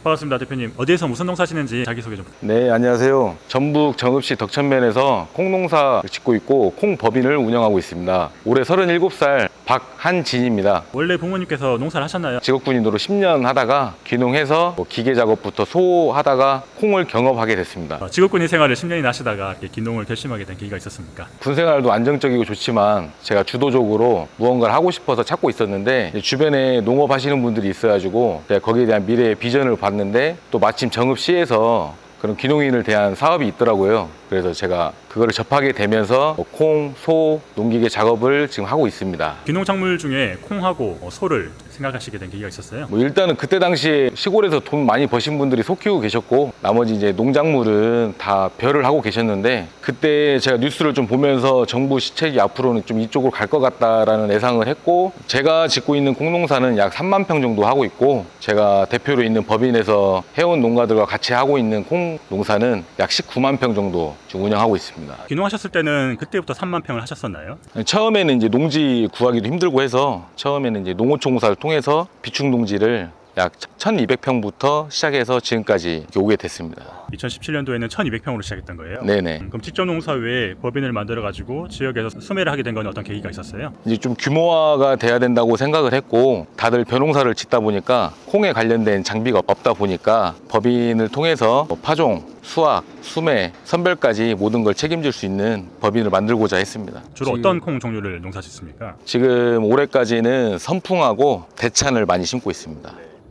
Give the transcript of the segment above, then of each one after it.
반갑습니다, 대표님. 어디에서 무슨 농사 하시는지 자기소개 좀. 네, 안녕하세요. 전북 정읍시 덕천면에서 콩농사 짓고 있고 콩법인을 운영하고 있습니다. 올해 37살 박한진입니다. 원래 부모님께서 농사를 하셨나요? 직업군인으로 10년 하다가 귀농해서 기계 작업부터 소하다가 콩을 경업하게 됐습니다. 직업군인 생활을 10년이나 하시다가 이렇게 기농을 결심하게 된 계기가 있었습니까? 군 생활도 안정적이고 좋지만 제가 주도적으로 무언가를 하고 싶어서 찾고 있었는데 주변에 농업 하시는 분들이 있어가지고 제가 거기에 대한 미래의 비전을 봤는데 또 마침 정읍시에서 그런 귀농인을 대한 사업이 있더라고요. 그래서 제가 그거를 접하게 되면서 콩, 소, 농기계 작업을 지금 하고 있습니다. 귀농 작물 중에 콩하고 소를 생각하시게 된 계기가 있었어요? 일단은 그때 당시에 시골에서 돈 많이 버신 분들이 소 키우고 계셨고 나머지 이제 농작물은 다 벼를 하고 계셨는데 그때 제가 뉴스를 좀 보면서 정부 시책이 앞으로는 좀 이쪽으로 갈 것 같다라는 예상을 했고 제가 짓고 있는 콩농사는 약 3만 평 정도 하고 있고 제가 대표로 있는 법인에서 해온 농가들과 같이 하고 있는 콩 농사는 약 19만 평 정도 지금 운영하고 있습니다. 귀농하셨을 때는 그때부터 3만 평을 하셨었나요? 처음에는 이제 농지 구하기도 힘들고 해서 처음에는 이제 농어촌공사를 통해서 비축 농지를 약 1200평부터 시작해서 지금까지 오게 됐습니다. 2017년도에는 1200평으로 시작했던 거예요? 네네. 그럼 직접 농사 외에 법인을 만들어가지고 지역에서 수매를 하게 된 건 어떤 계기가 있었어요? 이제 좀 규모화가 돼야 된다고 생각을 했고 다들 벼농사를 짓다 보니까 콩에 관련된 장비가 없다 보니까 법인을 통해서 파종, 수확, 수매, 선별까지 모든 걸 책임질 수 있는 법인을 만들고자 했습니다. 주로 어떤 콩 종류를 농사 짓습니까? 지금 올해까지는 선풍하고 대찬을 많이 심고 있습니다.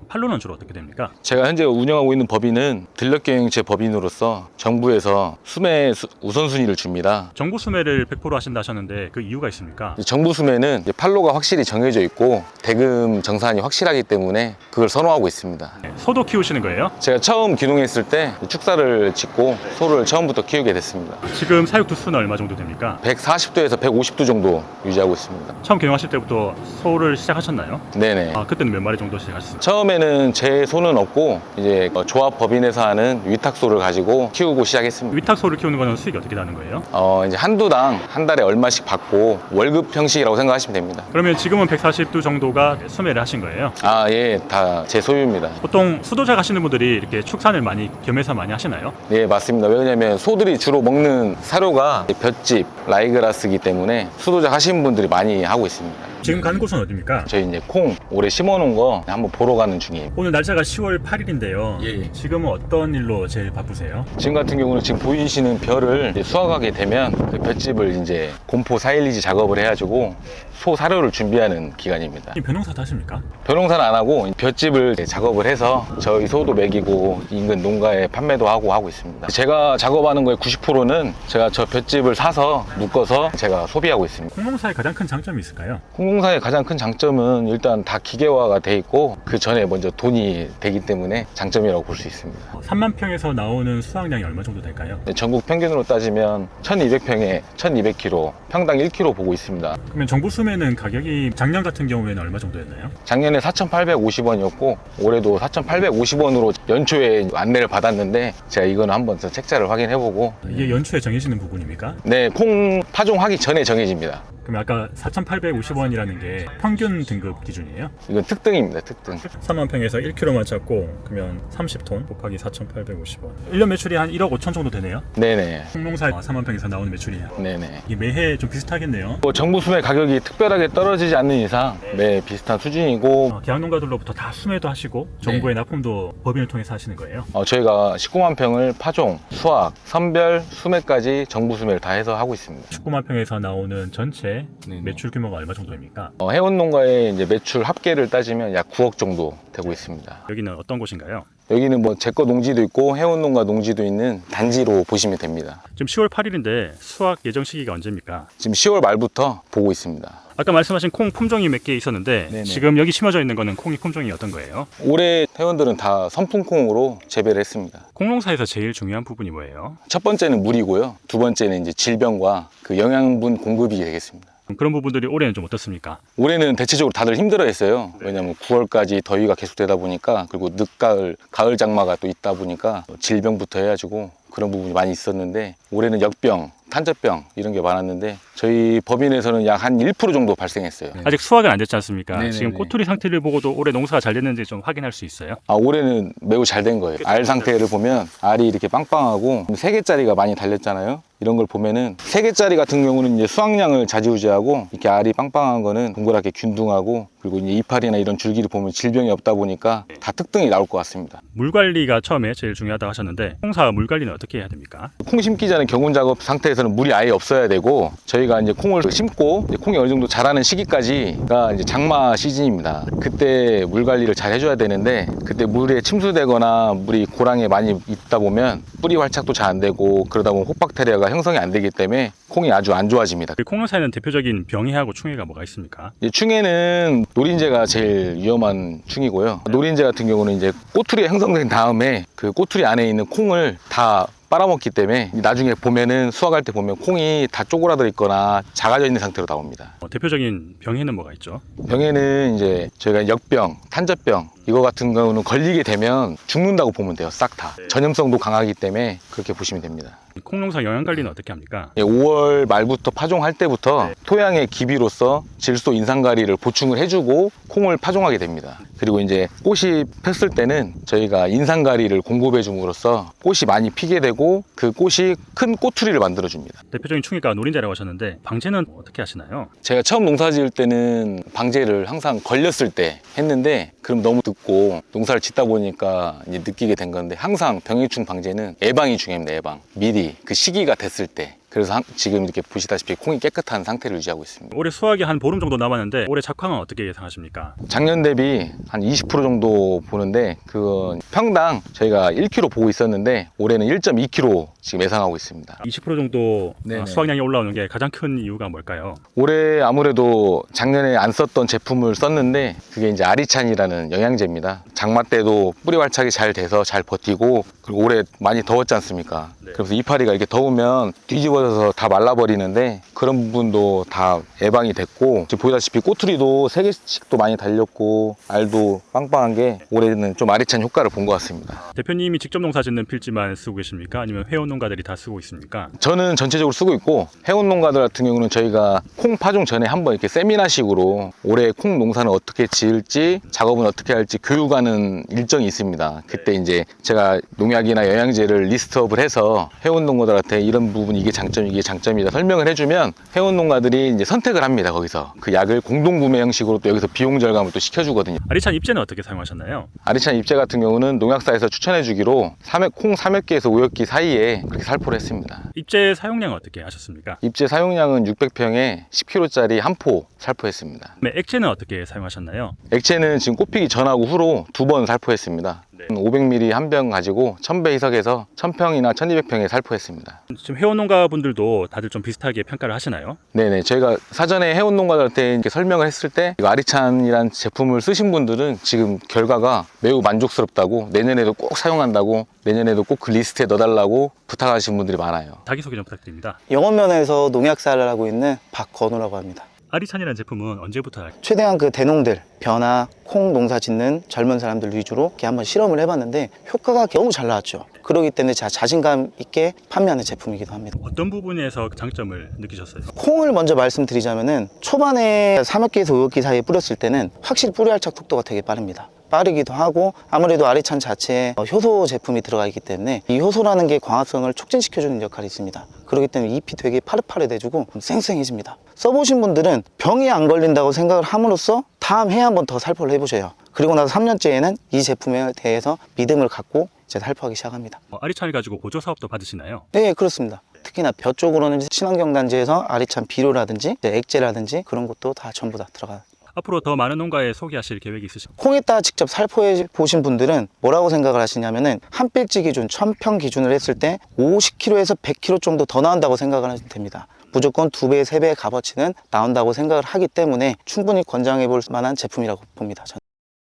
판로는 주로 어떻게 됩니까? 제가 현재 운영하고 있는 법인은 들녘경영체 법인으로서 정부에서 수매 우선순위를 줍니다. 정부 수매를 100% 하신다 하셨는데 그 이유가 있습니까? 정부 수매는 판로가 확실히 정해져 있고 대금 정산이 확실하기 때문에 그걸 선호하고 있습니다. 소도 키우시는 거예요? 제가 처음 귀농했을 때 축사를 짓고 소를 처음부터 키우게 됐습니다. 지금 사육 두수는 얼마 정도 됩니까? 140도에서 150도 정도 유지하고 있습니다. 처음 귀농하실 때부터 소를 시작하셨나요? 네네. 그때는 몇 마리 정도 시작하셨어요? 처음에는 제 소는 없고 이제 조합 법인에서 하는 위탁소를 가지고 키우고 시작했습니다. 위탁소를 키우는 거는 수익이 어떻게 나는 거예요? 이제 한두당 한 달에 얼마씩 받고 월급 형식이라고 생각하시면 됩니다. 그러면 지금은 140두 정도가 수매를 하신 거예요? 예, 다 제 소유입니다. 보통 수도자 가시는 분들이 이렇게 축산을 많이 겸해서 많이 하시나요? 예, 맞습니다. 왜냐면 소들이 주로 먹는 사료가 볏짚, 라이그라스이기 때문에 수도자 하시는 분들이 많이 하고 있습니다. 지금 가는 곳은 어디입니까? 저희 이제 콩 올해 심어놓은 거 한번 보러 가는 중이에요. 오늘 날짜가 10월 8일인데요. 예. 지금은 어떤 일로 제일 바쁘세요? 지금 같은 경우는 지금 보이시는 벼를 이제 수확하게 되면 그 볏짚을 이제 공포 사일리지 작업을 해가지고 소 사료를 준비하는 기간입니다. 이 벼농사도 하십니까? 벼농사는 안 하고 볏짚을 작업을 해서 저희 소도 먹이고 인근 농가에 판매도 하고 있습니다. 제가 작업하는 거의 90%는 제가 저 볏짚을 사서 묶어서 제가 소비하고 있습니다. 콩농사의 가장 큰 장점이 있을까요? 콩농사의 가장 큰 장점은 일단 다 기계화가 돼 있고 그 전에 먼저 돈이 되기 때문에 장점이라고 볼 수 있습니다. 3만 평에서 나오는 수확량이 얼마 정도 될까요? 전국 평균으로 따지면 1200평에 1200kg, 평당 1kg 보고 있습니다. 그러면 정부 수매는 가격이 작년 같은 경우에는 얼마 정도였나요? 작년에 4,850원이었고 올해도 4,850원으로 연초에 안내를 받았는데 제가 이거는 한번 더 책자를 확인해보고 이게 연초에 정해지는 부분입니까? 네, 콩 파종하기 전에 정해집니다. 그럼 아까 4,850원이라는 게 평균 등급 기준이에요? 이건 특등입니다, 특등. 3만 평에서 1kg만 잡고 그러면 30톤 곱하기 4,850원. 1년 매출이 한 1억 5천 정도 되네요? 네네. 콩농사 3만 평에서 나오는 매출이에요. 네네. 이게 매해 좀 비슷하겠네요. 정부 수매 가격이 특별하게 떨어지지 않는 이상 네, 비슷한 수준이고 계약농가들로부터 다 수매도 하시고 정부의 납품도 법인을 통해서 하시는 거예요? 저희가 19만 평을 파종, 수확, 선별, 수매까지 정부 수매를 다 해서 하고 있습니다. 19만 평에서 나오는 전체 네네. 매출 규모가 얼마 정도입니까? 해운 농가의 이제 매출 합계를 따지면 약 9억 정도 되고 있습니다. 여기는 어떤 곳인가요? 여기는 뭐 제거 농지도 있고 해운 농가 농지도 있는 단지로 보시면 됩니다. 지금 10월 8일인데 수확 예정 시기가 언제입니까? 지금 10월 말부터 보고 있습니다. 아까 말씀하신 콩 품종이 몇 개 있었는데 네네. 지금 여기 심어져 있는 거는 콩이 품종이 어떤 거예요? 올해 회원들은 다 선풍콩으로 재배를 했습니다. 콩농사에서 제일 중요한 부분이 뭐예요? 첫 번째는 물이고요. 두 번째는 이제 질병과 그 영양분 공급이 되겠습니다. 그런 부분들이 올해는 좀 어떻습니까? 올해는 대체적으로 다들 힘들어했어요. 왜냐하면 9월까지 더위가 계속되다 보니까 그리고 늦가을, 가을 장마가 또 있다 보니까 질병부터 해가지고 그런 부분이 많이 있었는데 올해는 역병, 탄저병 이런 게 많았는데 저희 법인에서는 약 한 1% 정도 발생했어요. 아직 수확은 안 됐지 않습니까? 네네네. 지금 꼬투리 상태를 보고도 올해 농사가 잘 됐는지 좀 확인할 수 있어요? 올해는 매우 잘 된 거예요. 알 상태를 보면 알이 이렇게 빵빵하고 3개짜리가 많이 달렸잖아요. 이런 걸 보면은 3개짜리 같은 경우는 이제 수확량을 좌지우지하고 이렇게 알이 빵빵한 거는 동그랗게 균등하고 그리고 이제 이파리나 이런 줄기를 보면 질병이 없다 보니까 다 특등이 나올 것 같습니다. 물 관리가 처음에 제일 중요하다고 하셨는데 홍사 물 관리는 어떻게 해야 됩니까? 콩 심기 전에 경운 작업 상태에서는 물이 아예 없어야 되고 저희가 이제 콩을 심고 이제 콩이 어느 정도 자라는 시기까지가 이제 장마 시즌입니다. 그때 물 관리를 잘 해줘야 되는데 그때 물에 침수되거나 물이 고랑에 많이 있다 보면 뿌리 활착도 잘 안 되고 그러다 보면 호박테리아가 형성이 안 되기 때문에 콩이 아주 안 좋아집니다. 콩 농사에는 대표적인 병해하고 충해가 뭐가 있습니까? 이제 충해는 노린재가 제일 위험한 충이고요. 노린재 같은 경우는 이제 꼬투리가 형성된 다음에 그 꼬투리 안에 있는 콩을 다 빨아먹기 때문에 나중에 보면은 수확할 때 보면 콩이 다 쪼그라들 있거나 작아져 있는 상태로 나옵니다. 대표적인 병해는 뭐가 있죠? 병에는 이제 저희가 역병, 탄저병 이거 같은 경우는 걸리게 되면 죽는다고 보면 돼요. 싹 다. 전염성도 강하기 때문에 그렇게 보시면 됩니다. 콩 농사 영양 관리는 어떻게 합니까? 5월 말부터 파종할 때부터 토양의 기비로서 질소 인산가리를 보충을 해주고 콩을 파종하게 됩니다. 그리고 이제 꽃이 폈을 때는 저희가 인산가리를 공급해 줌으로써 꽃이 많이 피게 되고 그 꽃이 큰 꼬투리를 만들어 줍니다. 대표적인 충해가 노린재라고 하셨는데 방제는 어떻게 하시나요? 제가 처음 농사 지을 때는 방제를 항상 걸렸을 때 했는데 그럼 너무 늦고 농사를 짓다 보니까 이제 느끼게 된 건데 항상 병해충 방제는 예방이 중요합니다. 예방. 미리 그 시기가 됐을 때. 그래서 지금 이렇게 보시다시피 콩이 깨끗한 상태를 유지하고 있습니다. 올해 수확이 한 보름 정도 남았는데 올해 작황은 어떻게 예상하십니까? 작년 대비 한 20% 정도 보는데 그건 평당 저희가 1kg 보고 있었는데 올해는 1.2kg 지금 예상하고 있습니다. 20% 정도 네네. 수확량이 올라오는 게 가장 큰 이유가 뭘까요? 올해 아무래도 작년에 안 썼던 제품을 썼는데 그게 이제 아리찬이라는 영양제입니다. 장마 때도 뿌리 활착이 잘 돼서 잘 버티고 그리고 올해 많이 더웠지 않습니까? 네. 그래서 이파리가 이렇게 더우면 뒤집어져서 다 말라버리는데 그런 부분도 다 예방이 됐고 지금 보시다시피 꼬투리도 3개씩도 많이 달렸고 알도 빵빵한 게 올해는 좀 아리찬 효과를 본 것 같습니다. 대표님이 직접 농사 짓는 필지만 쓰고 계십니까? 아니면 회원 농가들이 다 쓰고 있습니까? 저는 전체적으로 쓰고 있고 해운 농가들 같은 경우는 저희가 콩 파종 전에 한번 이렇게 세미나식으로 올해 콩 농사는 어떻게 지을지 작업은 어떻게 할지 교육하는 일정이 있습니다. 그때 이제 제가 농약이나 영양제를 리스트업을 해서 해운 농가들한테 이런 부분 이게 장점 이게 장점이다 설명을 해주면 해운 농가들이 이제 선택을 합니다. 거기서 그 약을 공동 구매 형식으로 또 여기서 비용 절감을 또 시켜주거든요. 아리찬 잎제는 어떻게 사용하셨나요? 아리찬 잎제 같은 경우는 농약사에서 추천해주기로 콩 3엽기에서 5엽기 사이에 그렇게 살포를 했습니다. 잎제 사용량은 어떻게 하셨습니까? 잎제 사용량은 600평에 10kg짜리 한 포 살포했습니다. 네, 액체는 어떻게 사용하셨나요? 액체는 지금 꽃피기 전하고 후로 2번 살포했습니다. 네. 500ml 한 병 가지고 1000배 희석해서 1000평이나 1200평에 살포했습니다. 지금 회원 농가분들도 다들 좀 비슷하게 평가를 하시나요? 네네, 저희가 사전에 해운 농가들한테 이렇게 설명을 했을 때 이거 아리찬이란 제품을 쓰신 분들은 지금 결과가 매우 만족스럽다고 내년에도 꼭 사용한다고 내년에도 꼭 그 리스트에 넣어달라고 부탁하시는 분들이 많아요. 자기소개 좀 부탁드립니다. 영업면에서 농약사를 하고 있는 박건우라고 합니다. 아리찬이라는 제품은 언제부터 최대한 그 대농들, 벼나 콩 농사 짓는 젊은 사람들 위주로 이렇게 한번 실험을 해봤는데 효과가 너무 잘 나왔죠. 그렇기 때문에 제가 자신감 있게 판매하는 제품이기도 합니다. 어떤 부분에서 장점을 느끼셨어요? 콩을 먼저 말씀드리자면은 초반에 3엽기에서 5엽기 사이에 뿌렸을 때는 확실히 뿌리 활착 속도가 되게 빠릅니다. 빠르기도 하고 아무래도 아리찬 자체에 효소 제품이 들어가 있기 때문에 이 효소라는 게 광합성을 촉진시켜주는 역할이 있습니다. 그렇기 때문에 잎이 되게 파릇파릇해지고 쌩쌩해집니다. 써보신 분들은 병이 안 걸린다고 생각을 함으로써 다음 해에 한 번 더 살포를 해보셔요. 그리고 나서 3년째에는 이 제품에 대해서 믿음을 갖고 이제 살포하기 시작합니다. 아리찬을 가지고 보조 사업도 받으시나요? 네, 그렇습니다. 특히나 벼 쪽으로는 친환경단지에서 아리찬 비료라든지 액제라든지 그런 것도 다 전부 다 들어가요. 앞으로 더 많은 농가에 소개하실 계획이 있으십니까? 콩에다 직접 살포해 보신 분들은 뭐라고 생각을 하시냐면은 한 필지 기준 1000평 기준을 했을 때 50kg에서 100kg 정도 더 나온다고 생각을 하시면 됩니다. 무조건 2배, 3배의 값어치는 나온다고 생각을 하기 때문에 충분히 권장해 볼 만한 제품이라고 봅니다. 저는.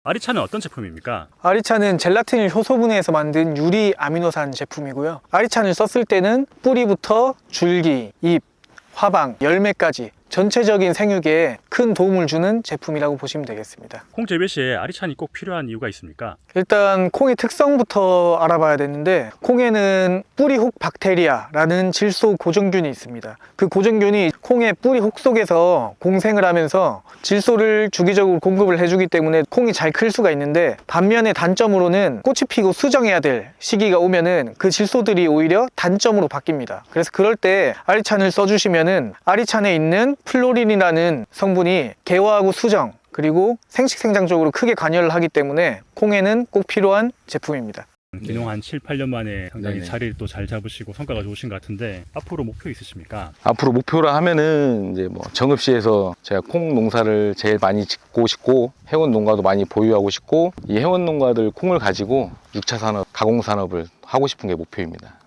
아리찬은 어떤 제품입니까? 아리찬은 젤라틴 효소분해에서 만든 유리 아미노산 제품이고요. 아리찬을 썼을 때는 뿌리부터 줄기, 잎, 화방, 열매까지 전체적인 생육에 큰 도움을 주는 제품이라고 보시면 되겠습니다. 콩 재배 시에 아리찬이 꼭 필요한 이유가 있습니까? 일단 콩의 특성부터 알아봐야 되는데, 콩에는 뿌리 혹 박테리아라는 질소 고정균이 있습니다. 그 고정균이 콩의 뿌리 혹 속에서 공생을 하면서 질소를 주기적으로 공급을 해주기 때문에 콩이 잘 클 수가 있는데, 반면에 단점으로는 꽃이 피고 수정해야 될 시기가 오면은 그 질소들이 오히려 단점으로 바뀝니다. 그래서 그럴 때 아리찬을 써주시면은 아리찬에 있는 플로린이라는 성분이 개화하고 수정, 그리고 생식생장 쪽으로 크게 관여를 하기 때문에 콩에는 꼭 필요한 제품입니다. 기농 한 7, 8년 만에 상당히 네네. 자리를 또 잘 잡으시고 성과가 좋으신 것 같은데 앞으로 목표 있으십니까? 앞으로 목표라 하면은 이제 뭐 정읍시에서 제가 콩 농사를 제일 많이 짓고 싶고, 해원 농가도 많이 보유하고 싶고, 이 해원 농가들 콩을 가지고 6차 산업, 가공 산업을 하고 싶은 게 목표입니다.